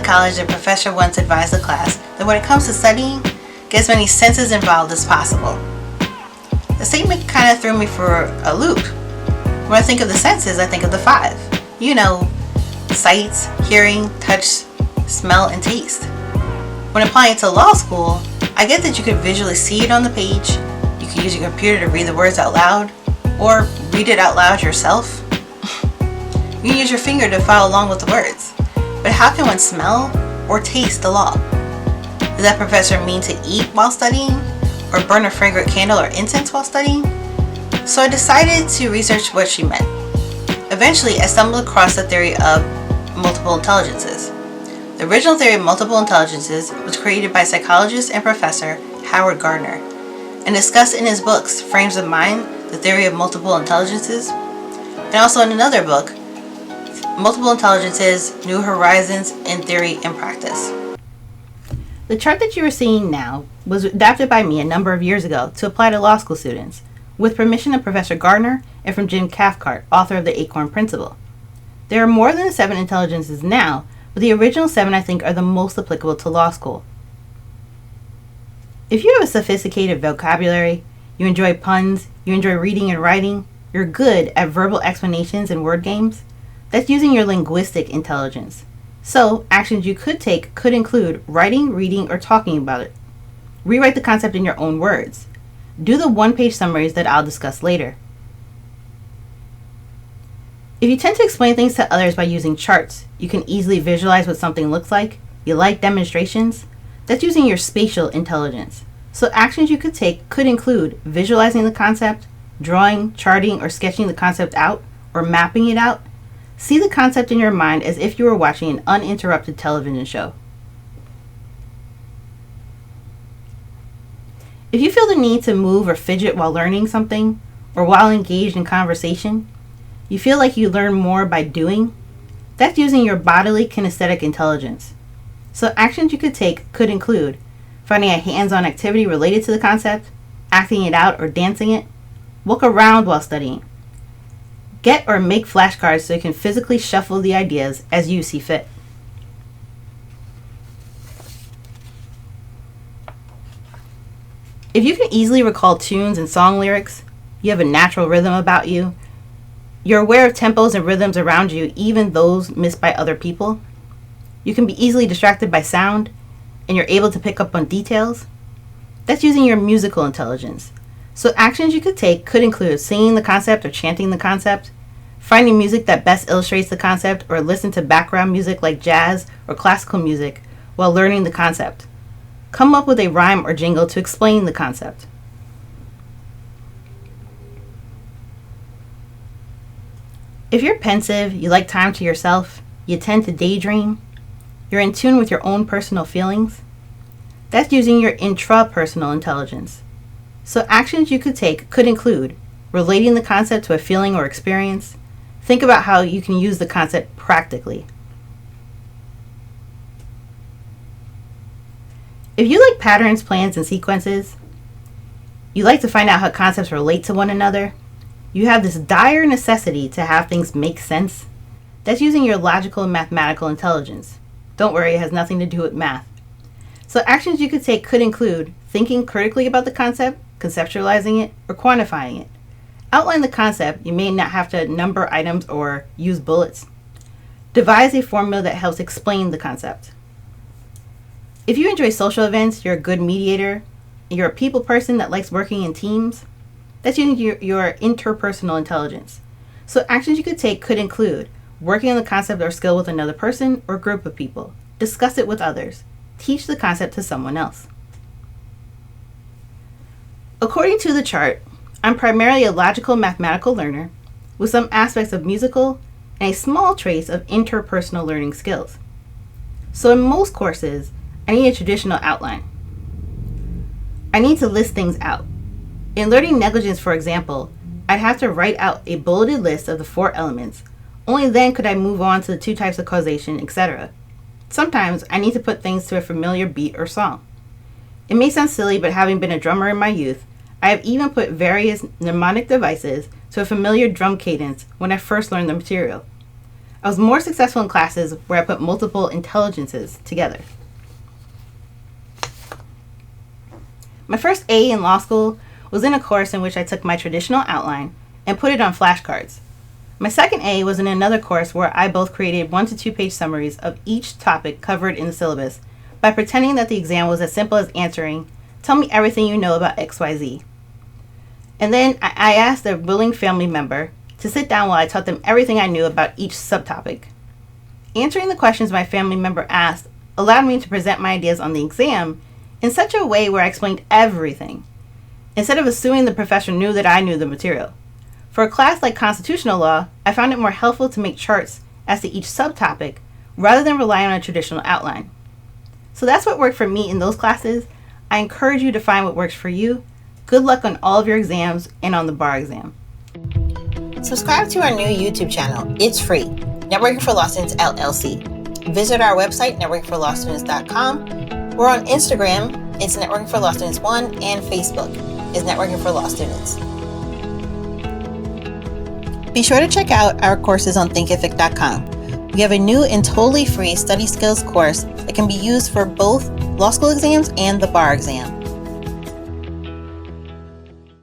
college, the professor once advised the class that when it comes to studying, get as many senses involved as possible. The statement kind of threw me for a loop. When I think of the senses, I think of the five. You know, sight, hearing, touch, smell, and taste. When applying it to law school, I get that you could visually see it on the page, you could use your computer to read the words out loud, or read it out loud yourself. You can use your finger to follow along with the words. But how can one smell or taste the law? Does that professor mean to eat while studying? Or burn a fragrant candle or incense while studying? So I decided to research what she meant. Eventually, I stumbled across the theory of multiple intelligences. The original theory of multiple intelligences was created by psychologist and professor Howard Gardner and discussed in his books Frames of Mind, The Theory of Multiple Intelligences, and also in another book, Multiple Intelligences, New Horizons in Theory and Practice. The chart that you are seeing now was adapted by me a number of years ago to apply to law school students, with permission of Professor Gardner and from Jim Cathcart, author of the Acorn Principle. There are more than 7 intelligences now, but the original 7 I think are the most applicable to law school. If you have a sophisticated vocabulary, you enjoy puns, you enjoy reading and writing, you're good at verbal explanations and word games, that's using your linguistic intelligence. So, actions you could take could include writing, reading, or talking about it. Rewrite the concept in your own words. Do the one-page summaries that I'll discuss later. If you tend to explain things to others by using charts, you can easily visualize what something looks like, you like demonstrations, that's using your spatial intelligence. So actions you could take could include visualizing the concept, drawing, charting, or sketching the concept out, or mapping it out. See the concept in your mind as if you were watching an uninterrupted television show. If you feel the need to move or fidget while learning something, or while engaged in conversation, you feel like you learn more by doing, that's using your bodily kinesthetic intelligence. So actions you could take could include finding a hands-on activity related to the concept, acting it out or dancing it, walk around while studying. Get or make flashcards so you can physically shuffle the ideas as you see fit. If you can easily recall tunes and song lyrics, you have a natural rhythm about you, you're aware of tempos and rhythms around you, even those missed by other people, you can be easily distracted by sound, and you're able to pick up on details, that's using your musical intelligence. So actions you could take could include singing the concept or chanting the concept, finding music that best illustrates the concept, or listen to background music like jazz or classical music while learning the concept. Come up with a rhyme or jingle to explain the concept. If you're pensive, you like time to yourself, you tend to daydream, you're in tune with your own personal feelings, that's using your intrapersonal intelligence. So actions you could take could include relating the concept to a feeling or experience. Think about how you can use the concept practically. If you like patterns, plans, and sequences, you like to find out how concepts relate to one another, you have this dire necessity to have things make sense, that's using your logical and mathematical intelligence. Don't worry, it has nothing to do with math. So actions you could take could include thinking critically about the concept, conceptualizing it, or quantifying it. Outline the concept. You may not have to number items or use bullets. Devise a formula that helps explain the concept. If you enjoy social events, you're a good mediator, and you're a people person that likes working in teams, that's using your interpersonal intelligence. So actions you could take could include working on the concept or skill with another person or group of people. Discuss it with others. Teach the concept to someone else. According to the chart, I'm primarily a logical mathematical learner with some aspects of musical and a small trace of interpersonal learning skills. So in most courses, I need a traditional outline. I need to list things out. In learning negligence, for example, I'd have to write out a bulleted list of the 4 elements. Only then could I move on to the 2 types of causation, etc. Sometimes I need to put things to a familiar beat or song. It may sound silly, but having been a drummer in my youth, I have even put various mnemonic devices to a familiar drum cadence when I first learned the material. I was more successful in classes where I put multiple intelligences together. My first A in law school was in a course in which I took my traditional outline and put it on flashcards. My second A was in another course where I both created 1 to 2 page summaries of each topic covered in the syllabus by pretending that the exam was as simple as answering, "Tell me everything you know about XYZ." And then I asked a willing family member to sit down while I taught them everything I knew about each subtopic. Answering the questions my family member asked allowed me to present my ideas on the exam in such a way where I explained everything, instead of assuming the professor knew that I knew the material. For a class like constitutional law, I found it more helpful to make charts as to each subtopic rather than rely on a traditional outline. So that's what worked for me in those classes. I encourage you to find what works for you. Good luck on all of your exams and on the bar exam. Subscribe to our new YouTube channel. It's free. Networking for Law Students LLC. Visit our website, networkingforlawstudents.com. We're on Instagram. It's Networking for Law Students 1, and Facebook is Networking for Law Students. Be sure to check out our courses on thinkific.com. We have a new and totally free study skills course that can be used for both law school exams and the bar exam.